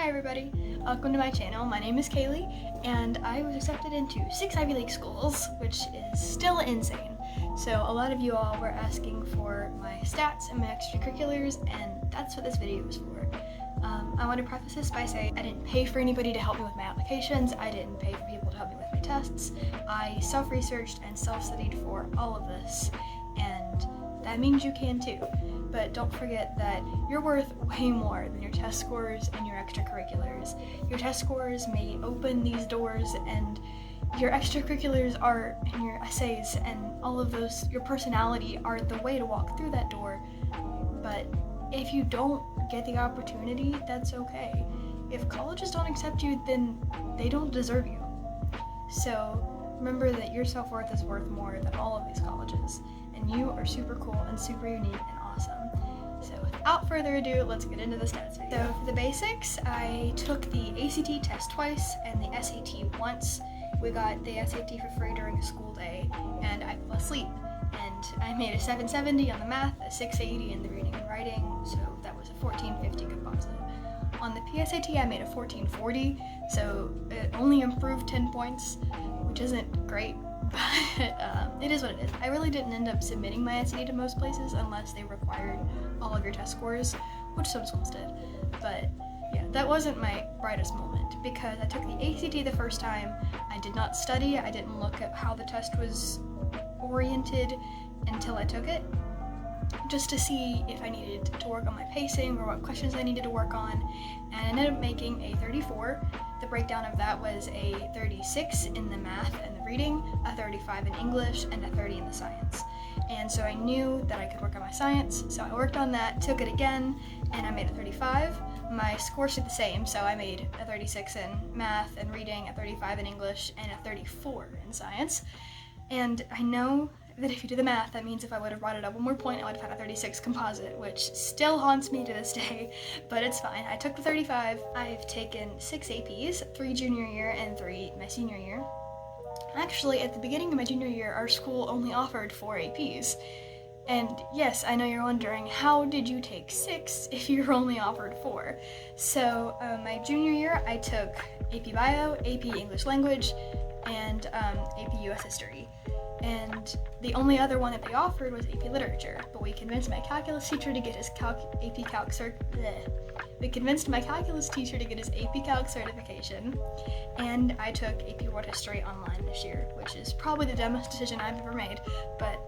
Hi everybody, welcome to my channel. My name is Kaylee and I was accepted into 6 Ivy League schools, which is still insane. So a lot of you all were asking for my stats and my extracurriculars, and that's what this video is for. I want to preface this by saying I didn't pay for anybody to help me with my applications. I didn't pay for people to help me with my tests. I self-researched and self-studied for all of this, and that means you can too. But don't forget that you're worth way more than your test scores and your extracurriculars. Your test scores may open these doors, and your extracurriculars are, and your essays and all of those, your personality are the way to walk through that door. But if you don't get the opportunity, that's okay. If colleges don't accept you, then they don't deserve you. So remember that your self-worth is worth more than all of these colleges, and you are super cool and super unique and awesome. So without further ado, let's get into the stats video. So for the basics, I took the ACT test twice and the SAT once. We got the SAT for free during a school day, and I fell asleep. And I made a 770 on the math, a 680 in the reading and writing, so that was a 1450 composite. On the PSAT, I made a 1440, so it only improved 10 points, which isn't great, but it is what it is. I really didn't end up submitting my SAT to most places unless they required all of your test scores, which some schools did. But yeah, that wasn't my brightest moment because I took the ACT the first time. I did not study. I didn't look at how the test was oriented until I took it, just to see if I needed to work on my pacing or what questions I needed to work on, and I ended up making a 34. The breakdown of that was a 36 in the math and the reading, a 35 in English, and a 30 in the science. And so I knew that I could work on my science, so I worked on that, took it again, and I made a 35. My scores stayed the same, so I made a 36 in math and reading, a 35 in English, and a 34 in science. And I know that if you do the math, that means if I would have brought it up one more point, I would have had a 36 composite, which still haunts me to this day, but it's fine. I took the 35. I've taken 6 APs, 3 junior year and 3 my senior year. Actually, at the beginning of my junior year, our school only offered 4 APs. And yes, I know you're wondering, how did you take 6 if you were only offered 4? So my junior year, I took AP Bio, AP English Language, and AP US History. And the only other one that they offered was AP Literature, but we convinced my calculus teacher to get his AP Calc certification, and I took AP World History online this year, which is probably the dumbest decision I've ever made, but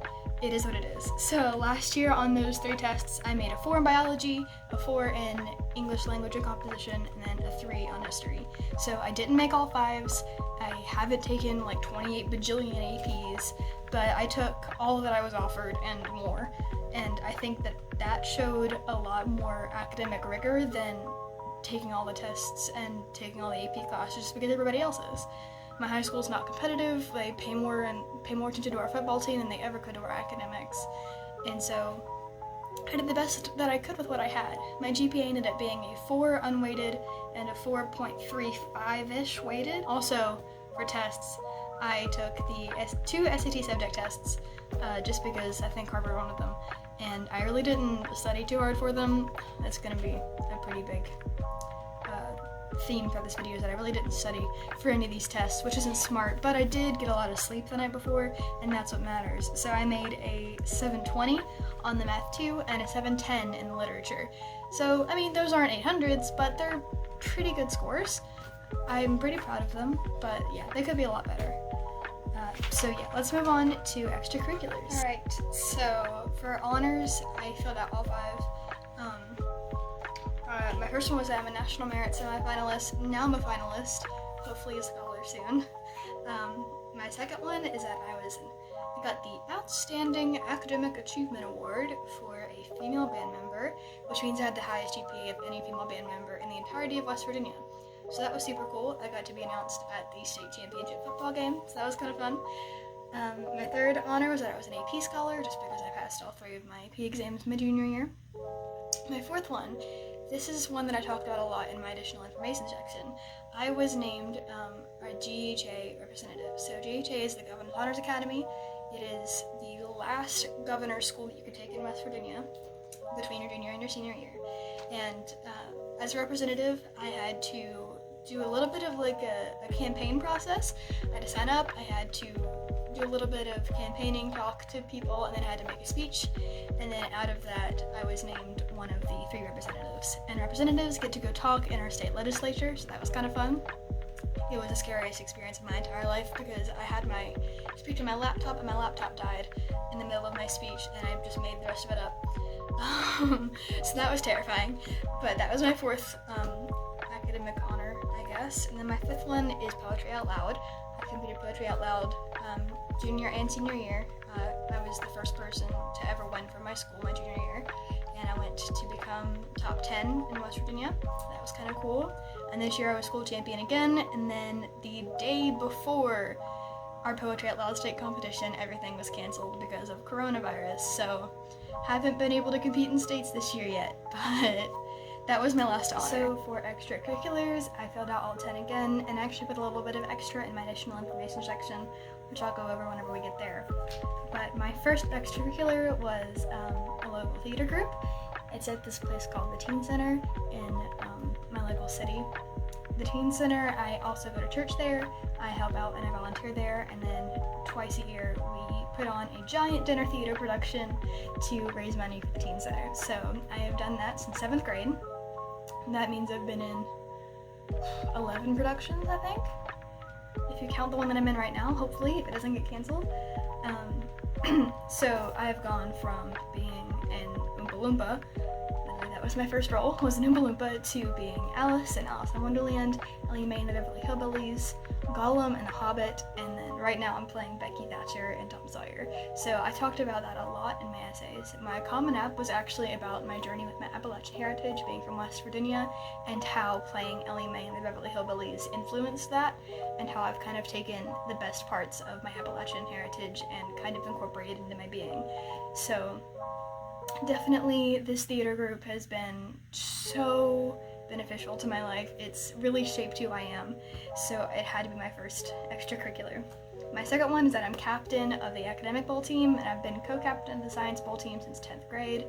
it is what it is. So last year on those 3 tests, I made a 4 in biology, a 4 in English language and composition, and then a 3 on history. So I didn't make all 5s. I haven't taken like 28 bajillion APs, but I took all that I was offered and more. And I think that that showed a lot more academic rigor than taking all the tests and taking all the AP classes just because everybody else is. My high school is not competitive. They pay more attention to our football team than they ever could to our academics. And so I did the best that I could with what I had. My GPA ended up being a 4 unweighted and a 4.35-ish weighted. Also, for tests, I took the 2 SAT subject tests just because I think Harvard wanted them. And I really didn't study too hard for them. That's going to be a pretty big theme for this video, is that I really didn't study for any of these tests, which isn't smart, but I did get a lot of sleep the night before, and that's what matters. So I made a 720 on the math 2 and a 710 in the literature. So, I mean, those aren't 800s, but they're pretty good scores. I'm pretty proud of them, but yeah, they could be a lot better. So yeah, let's move on to extracurriculars. Alright, so for honors, I filled out all 5. My first one was that I'm a National Merit semi-finalist. Now I'm a finalist, hopefully a scholar soon. My second one is that I got the Outstanding Academic Achievement Award for a female band member, which means I had the highest GPA of any female band member in the entirety of West Virginia. So that was super cool. I got to be announced at the state championship football game, so that was kind of fun. My third honor was that I was an AP scholar, just because I passed all 3 of my AP exams my junior year. My fourth one, this is one that I talked about a lot in my additional information section. I was named a GHA representative. So GHA is the Governor's Honors Academy. It is the last governor's school that you could take in West Virginia between your junior and your senior year. And as a representative, I had to do a little bit of like a campaign process. I had to sign up, I had to do a little bit of campaigning, talk to people, and then I had to make a speech. And then out of that, I was named one of the 3 representatives. And representatives get to go talk in our state legislature, so that was kind of fun. It was the scariest experience of my entire life because I had my speech on my laptop and my laptop died in the middle of my speech and I just made the rest of it up. So that was terrifying, but that was my 4th academic honor, I guess. And then my 5th one is Poetry Out Loud. I competed Poetry Out Loud junior and senior year. I was the first person to ever win from my school my junior year, and I went to become top 10 in West Virginia. That was kind of cool. And this year I was school champion again, and then the day before our Poetry Out Loud state competition, everything was canceled because of coronavirus, so haven't been able to compete in states this year yet, but that was my last honor. So for extracurriculars, I filled out all 10 again, and actually put a little bit of extra in my additional information section, which I'll go over whenever we get there. But my first extracurricular was a local theater group. It's at this place called the Teen Center in my local city. The Teen Center, I also go to church there, I help out and I volunteer there, and then twice a year we put on a giant dinner theater production to raise money for the Teen Center. So I have done that since 7th grade. That means I've been in 11 productions, I think, if you count the one that I'm in right now, hopefully, if it doesn't get canceled. So I've gone from being an Oompa Loompa, that was my first role, was an Oompa Loompa, to being Alice in Alice in Wonderland, Ellie Mae and the Beverly Hillbillies, Gollum and the Hobbit, and then right now I'm playing Becky Thatcher and Tom Sawyer. So I talked about that a lot in my essays. My Common App was actually about my journey with my Appalachian heritage, being from West Virginia, and how playing Ellie Mae and the Beverly Hillbillies influenced that, and how I've kind of taken the best parts of my Appalachian heritage and kind of incorporated into my being. So definitely this theater group has been so beneficial to my life. It's really shaped who I am, so it had to be my first extracurricular. My second one is that I'm captain of the academic bowl team, and I've been co-captain of the science bowl team since 10th grade.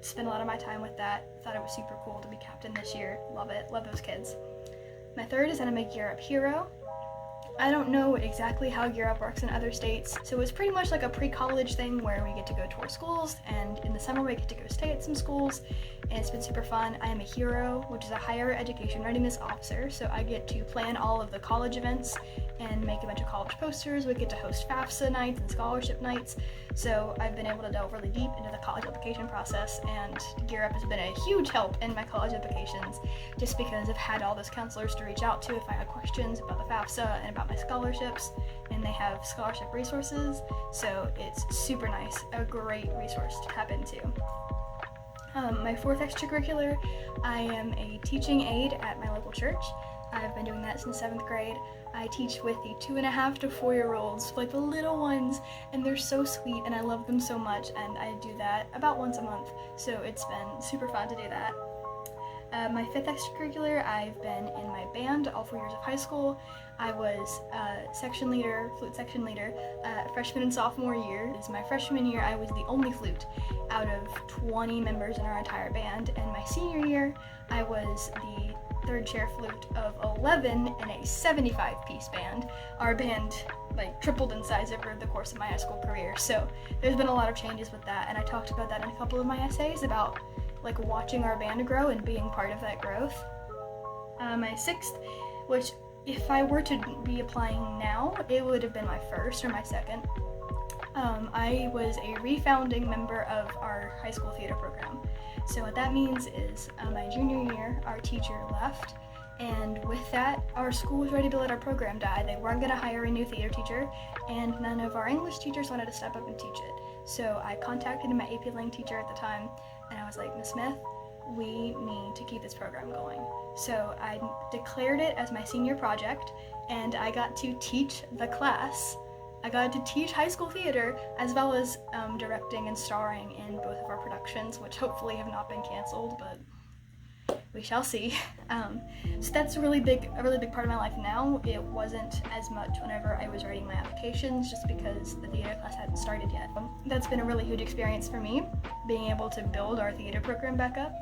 Spent a lot of my time with that. Thought it was super cool to be captain this year. Love it. Love those kids. My third is that I'm a Gear Up hero. I don't know exactly how Gear Up works in other states, so it's pretty much like a pre-college thing where we get to go tour schools, and in the summer we get to go stay at some schools, and it's been super fun. I am a hero, which is a higher education readiness officer, so I get to plan all of the college events and make a bunch of college posters. We get to host FAFSA nights and scholarship nights, so I've been able to delve really deep into the college application process, and Gear Up has been a huge help in my college applications, just because I've had all those counselors to reach out to if I had questions about the FAFSA and about my scholarships, and they have scholarship resources, so it's super nice, a great resource to tap into. My fourth extracurricular, I am a teaching aide at my local church. I've been doing that since 7th grade. I teach with the 2.5 to 4-year-olds, like the little ones, and they're so sweet and I love them so much, and I do that about once a month, so it's been super fun to do that. My fifth extracurricular, I've been in my band all 4 years of high school. I was section leader, flute section leader, freshman and sophomore year. As my freshman year, I was the only flute out of 20 members in our entire band, and my senior year, I was the third chair flute of 11 in a 75-piece band. Our band tripled in size over the course of my high school career, so there's been a lot of changes with that, and I talked about that in a couple of my essays about watching our band grow and being part of that growth. My sixth, which if I were to be applying now, it would have been my first or my second. I was a refounding member of our high school theater program. So what that means is my junior year, our teacher left, and with that, our school was ready to let our program die. They weren't going to hire a new theater teacher, and none of our English teachers wanted to step up and teach it. So I contacted my AP Lang teacher at the time, and I was like, Ms. Smith, we need to keep this program going. So I declared it as my senior project, and I got to teach the class. I got to teach high school theater, as well as directing and starring in both of our productions, which hopefully have not been canceled, but we shall see. So that's a really big part of my life now. It wasn't as much whenever I was writing my applications, just because the theater class hadn't started yet. That's been a really huge experience for me, being able to build our theater program back up.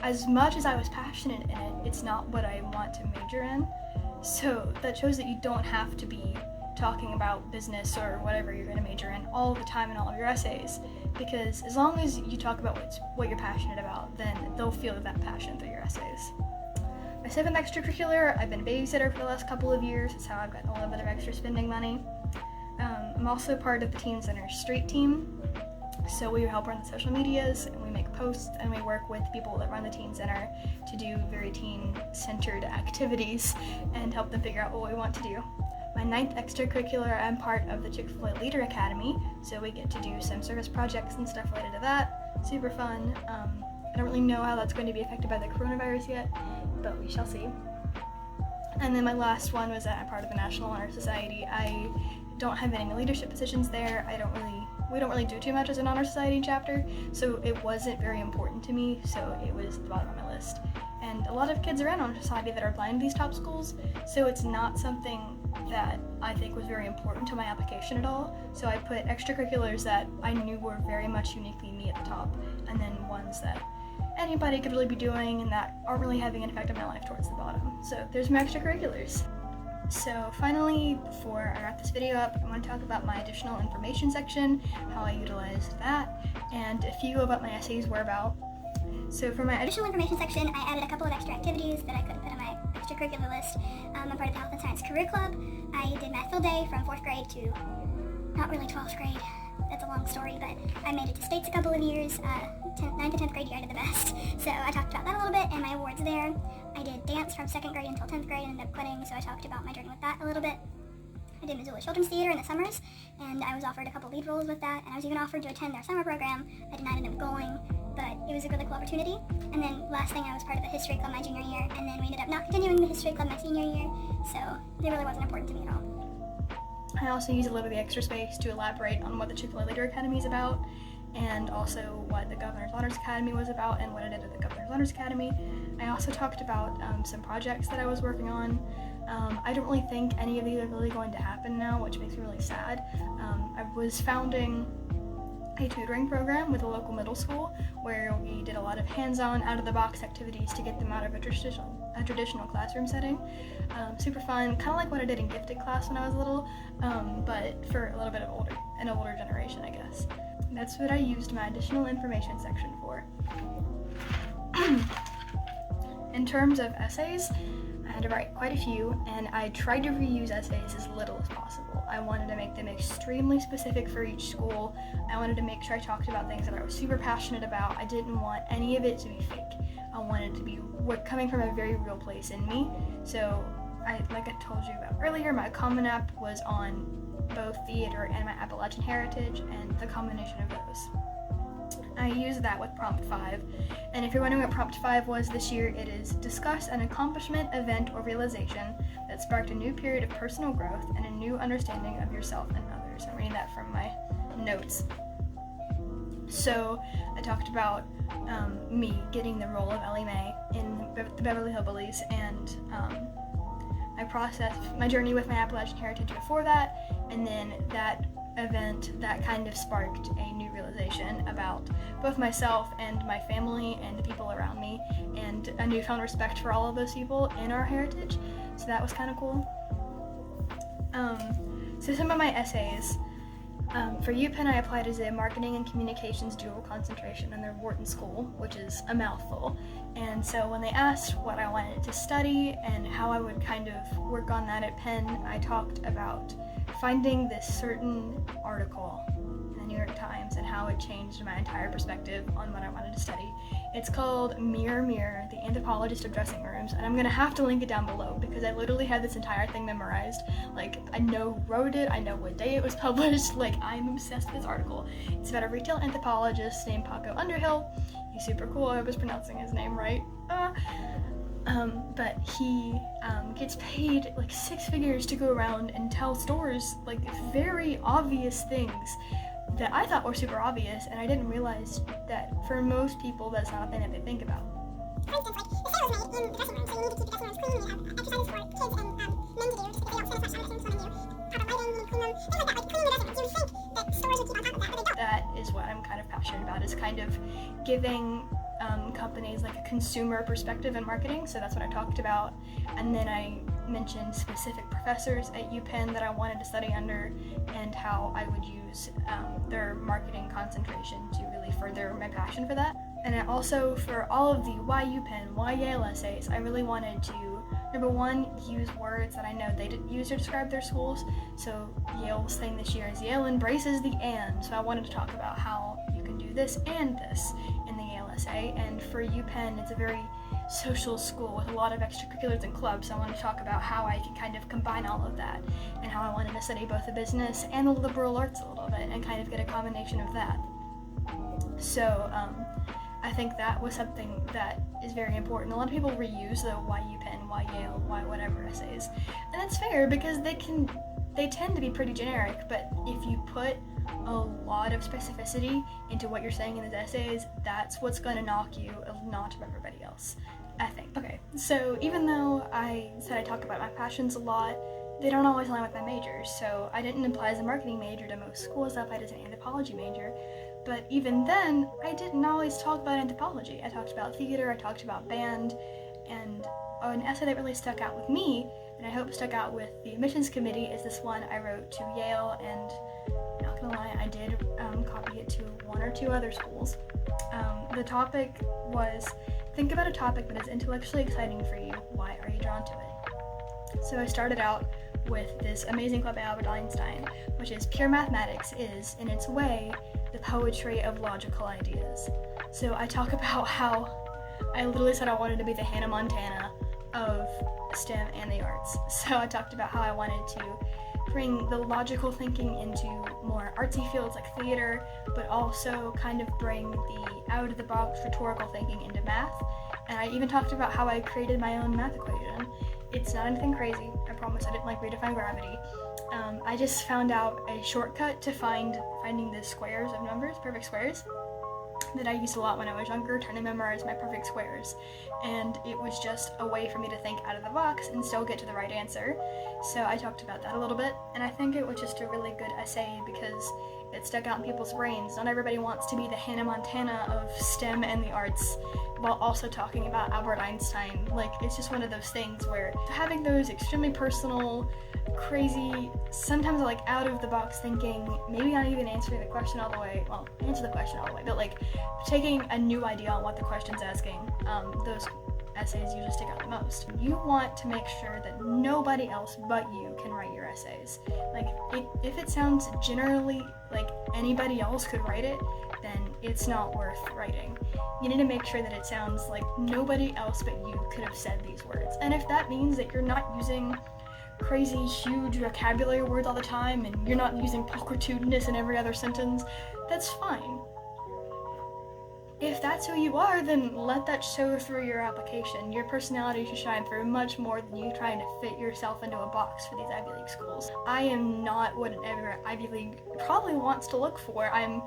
as much as I was passionate in it, it's not what I want to major in. So that shows that you don't have to be talking about business or whatever you're going to major in all the time in all of your essays, because as long as you talk about what you're passionate about, then they'll feel that passion through your essays. My 7th extracurricular, I've been a babysitter for the last couple of years. That's how I've gotten a little bit of extra spending money. I'm also part of the Teen Center street team. So we help run the social medias, and we make posts, and we work with people that run the Teen Center to do very teen-centered activities and help them figure out what we want to do. My 9th extracurricular, I'm part of the Chick-fil-A Leader Academy, so we get to do some service projects and stuff related to that. Super fun. I don't really know how that's going to be affected by the coronavirus yet, but we shall see. And then my last one was that I'm part of the National Honor Society. I don't have any leadership positions there. We don't really do too much as an honor society chapter, so it wasn't very important to me, so it was at the bottom of my list. And a lot of kids are in honor society that are applying to these top schools, so it's not something that I think was very important to my application at all. So I put extracurriculars that I knew were very much uniquely me at the top, and then ones that anybody could really be doing and that aren't really having an effect on my life towards the bottom. So there's my extracurriculars. So finally, before I wrap this video up, I want to talk about my additional information section, how I utilized that, and a few of what my essays were about. So for my additional information section, I added a couple of extra activities that I couldn't put on my extracurricular list. I'm part of the Health and Science Career Club. I did math field day from 4th grade to not really 12th grade. That's a long story, but I made it to states a couple of years. 9th to 10th grade year I did the best. So I talked about that a little bit and my awards there. I did dance from 2nd grade until 10th grade and ended up quitting, so I talked about my journey with that a little bit. I did Missoula Children's Theater in the summers, and I was offered a couple lead roles with that, and I was even offered to attend their summer program. I did not end up going, but it was a really cool opportunity. And then last thing, I was part of the history club my junior year, and then we ended up not continuing the history club my senior year, so it really wasn't important to me at all. I also used a little bit of the extra space to elaborate on what the Chick-fil-A Leader Academy is about, and also what the Governor's Honors Academy was about and what I did at the Governor's Honors Academy. I also talked about some projects that I was working on. I don't really think any of these are really going to happen now, which makes me really sad. I was founding a tutoring program with a local middle school where we did a lot of hands-on, out-of-the-box activities to get them out of a traditional classroom setting. Super fun, kind of like what I did in gifted class when I was little, but for a little bit of an older generation, I guess. That's what I used my additional information section for. In terms of essays, I had to write quite a few, and I tried to reuse essays as little as possible. I wanted to make them extremely specific for each school. I wanted to make sure I talked about things that I was super passionate about. I didn't want any of it to be fake. I wanted it to be coming from a very real place in me. So, like I told you about earlier, my Common App was on both theater and my Appalachian heritage, and the combination of those. I used that with Prompt 5, and if you're wondering what Prompt 5 was this year, it is discuss an accomplishment, event, or realization that sparked a new period of personal growth and a new understanding of yourself and others. I'm reading that from my notes. So I talked about me getting the role of Ellie Mae in the Beverly Hillbillies, and I processed my journey with my Appalachian heritage before that, and then that event that kind of sparked a new realization about both myself and my family and the people around me, and a newfound respect for all of those people in our heritage. So that was kind of cool. So some of my essays. For UPenn, I applied as a marketing and communications dual concentration in their Wharton School, which is a mouthful. And so when they asked what I wanted to study and how I would kind of work on that at Penn, I talked about finding this certain article in the New York Times and how it changed my entire perspective on what I wanted to study. It's called Mirror, Mirror, the Anthropologist of Dressing Rooms, and I'm going to have to link it down below because I literally had this entire thing memorized. Like, I know who wrote it, I know what day it was published, like, I'm obsessed with this article. It's about a retail anthropologist named Paco Underhill. He's super cool, I was pronouncing his name right. But he gets paid like 6 figures to go around and tell stores like very obvious things that I thought were super obvious, and I didn't realize that for most people that's not a thing that they think about. For instance, like, the sound was made in the dressing room, so you need to keep the dressing rooms clean, you have exercises for kids and men to do, just because they don't spend as much time in the swimming do. Proper lighting, you need to clean them, things like that, like cleaning the dressing rooms. You would think that stores would keep on top of that, but they don't. That is what I'm kind of passionate about, is kind of giving companies, like a consumer perspective in marketing, so that's what I talked about. And then I mentioned specific professors at UPenn that I wanted to study under and how I would use their marketing concentration to really further my passion for that. And I also, for all of the why UPenn, why Yale essays, I really wanted to, number one, use words that I know they didn't use to describe their schools. So Yale's thing this year is Yale embraces the and. So I wanted to talk about how you can do this and this in the Yale essay. And for UPenn, it's a very social school with a lot of extracurriculars and clubs. So I want to talk about how I can kind of combine all of that and how I wanted to study both the business and the liberal arts a little bit and kind of get a combination of that. So I think that was something that is very important. A lot of people reuse the why UPenn, why Yale, why whatever essays. And that's fair because they tend to be pretty generic, but if you put a lot of specificity into what you're saying in these essays, that's what's going to knock you a notch above everybody else, I think. Okay, so even though I said I talk about my passions a lot, they don't always align with my majors. So I didn't apply as a marketing major to most schools. I applied as an anthropology major. But even then, I didn't always talk about anthropology. I talked about theater, I talked about band, and an essay that really stuck out with me, and I hope stuck out with the admissions committee, is this one I wrote to Yale, and not gonna lie, I did copy it to one or two other schools. The topic was, think about a topic that is intellectually exciting for you. Why are you drawn to it? So I started out with this amazing quote by Albert Einstein, which is, pure mathematics is, in its way, the poetry of logical ideas. So I talk about how I literally said I wanted to be the Hannah Montana of STEM and the arts. So I talked about how I wanted to bring the logical thinking into more artsy fields like theater, but also kind of bring the out-of-the-box rhetorical thinking into math. And I even talked about how I created my own math equation. It's not anything crazy, I promise. I didn't redefine gravity. I just found out a shortcut to finding the squares of numbers, perfect squares, that I used a lot when I was younger, trying to memorize my perfect squares. And it was just a way for me to think out of the box and still get to the right answer. So I talked about that a little bit, and I think it was just a really good essay because it stuck out in people's brains. Not everybody wants to be the Hannah Montana of STEM and the arts while also talking about Albert Einstein. Like, it's just one of those things where having those extremely personal, crazy, sometimes like out of the box thinking, maybe not even answering the question all the way, well, answer the question all the way, but like taking a new idea on what the question's asking, those essays usually stick out the most. You want to make sure that nobody else but you can write your essays. Like, if it sounds generally like anybody else could write it, then it's not worth writing. You need to make sure that it sounds like nobody else but you could have said these words. And if that means that you're not using crazy, huge vocabulary words all the time, and you're not using pulchritudinous in every other sentence, that's fine. If that's who you are, then let that show through your application. Your personality should shine through much more than you trying to fit yourself into a box for these Ivy League schools. I am not what every Ivy League probably wants to look for. I'm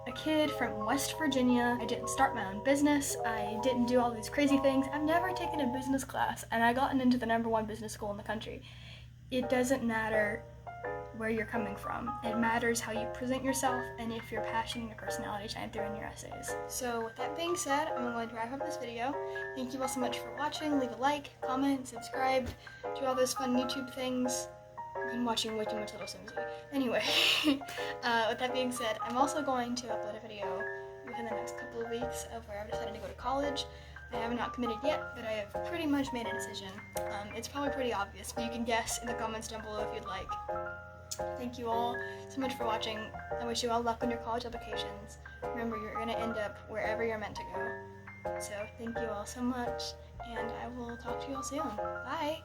a kid from West Virginia. I didn't start my own business. I didn't do all these crazy things. I've never taken a business class, and I've gotten into the #1 business school in the country. It doesn't matter where you're coming from. It matters how you present yourself and if your passion and your personality shine through in your essays. So with that being said, I'm going to wrap up this video. Thank you all so much for watching. Leave a like, comment, subscribe, do all those fun YouTube things. I've been watching way too much Little Simsy. Anyway, with that being said, I'm also going to upload a video within the next couple of weeks of where I've decided to go to college. I have not committed yet, but I have pretty much made a decision. It's probably pretty obvious, but you can guess in the comments down below if you'd like. Thank you all so much for watching. I wish you all luck on your college applications. Remember, you're going to end up wherever you're meant to go. So thank you all so much, and I will talk to you all soon. Bye!